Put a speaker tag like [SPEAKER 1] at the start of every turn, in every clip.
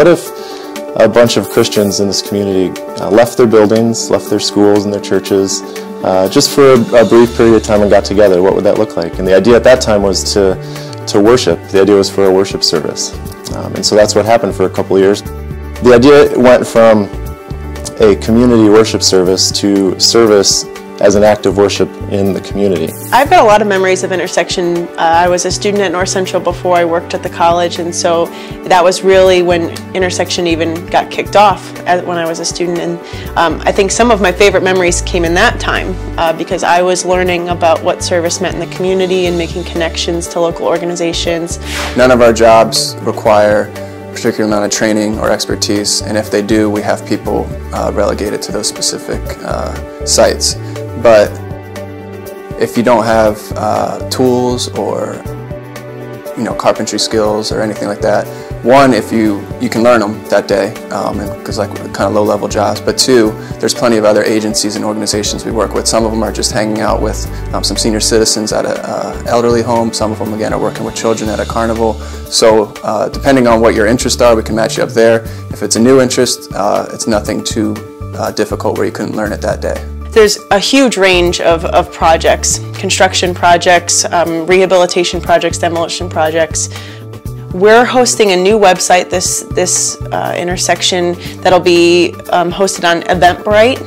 [SPEAKER 1] what if a bunch of Christians in this community left their buildings, left their schools and their churches, just for a brief period of time and got together? What would that look like? And the idea at that time was to worship. The idea was for a worship service. And so that's what happened for a couple of years. The idea went from a community worship service to service as an act of worship in the community.
[SPEAKER 2] I've got a lot of memories of Intersection. I was a student at North Central before I worked at the college, and so that was really when Intersection even got kicked off when I was a student. And I think some of my favorite memories came in that time because I was learning about what service meant in the community and making connections to local organizations.
[SPEAKER 3] None of our jobs require a particular amount of training or expertise, and if they do, we have people relegated to those specific sites. But if you don't have tools or carpentry skills or anything like that, one, if you can learn them that day, because like kind of low-level jobs. But two, there's plenty of other agencies and organizations we work with. Some of them are just hanging out with some senior citizens at an elderly home. Some of them, again, are working with children at a carnival. So depending on what your interests are, we can match you up there. If it's a new interest, it's nothing too difficult where you couldn't learn it that day.
[SPEAKER 2] There's a huge range of projects, construction projects, rehabilitation projects, demolition projects. We're hosting a new website this intersection that'll be hosted on Eventbrite,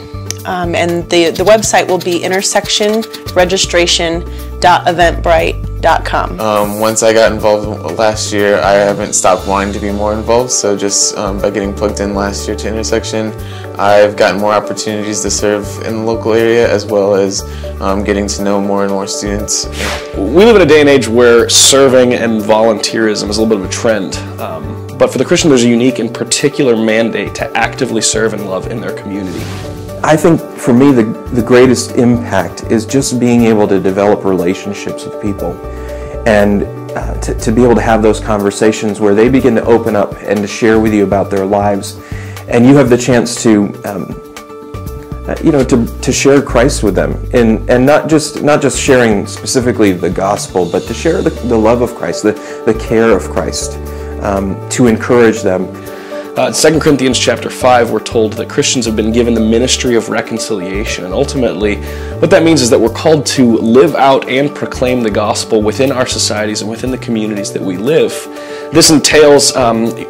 [SPEAKER 2] and the website will be intersectionregistration.eventbrite.com.
[SPEAKER 4] Once I got involved last year, I haven't stopped wanting to be more involved, so just by getting plugged in last year to Intersection, I've gotten more opportunities to serve in the local area, as well as getting to know more and more students.
[SPEAKER 5] We live in a day and age where serving and volunteerism is a little bit of a trend, but for the Christian there's a unique and particular mandate to actively serve and love in their community.
[SPEAKER 6] I think for me the greatest impact is just being able to develop relationships with people and to be able to have those conversations where they begin to open up and to share with you about their lives, and you have the chance to to share Christ with them, and not just sharing specifically the gospel, but to share the love of Christ, the care of Christ, to encourage them.
[SPEAKER 5] In 2 Corinthians chapter 5, we're told that Christians have been given the ministry of reconciliation, and ultimately what that means is that we're called to live out and proclaim the gospel within our societies and within the communities that we live. This entails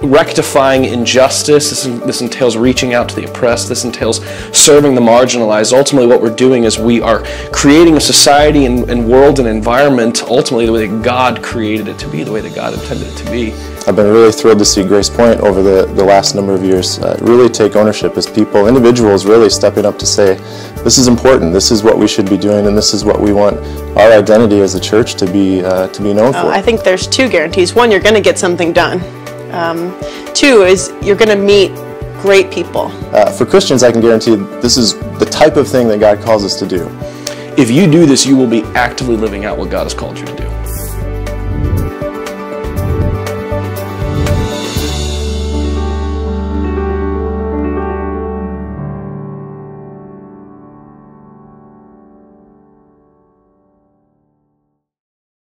[SPEAKER 5] rectifying injustice, this entails reaching out to the oppressed, this entails serving the marginalized. Ultimately what we're doing is we are creating a society and world and environment ultimately the way that God created it to be, the way that God intended it to be.
[SPEAKER 1] I've been really thrilled to see Grace Point over the last number of years really take ownership as people, individuals really stepping up to say, this is important, this is what we should be doing, and this is what we want our identity as a church to be known for.
[SPEAKER 2] I think there's two guarantees. One, you're going to get something done. Two is you're going to meet great people.
[SPEAKER 1] For Christians, I can guarantee this is the type of thing that God calls us to do.
[SPEAKER 5] If you do this, you will be actively living out what God has called you to do.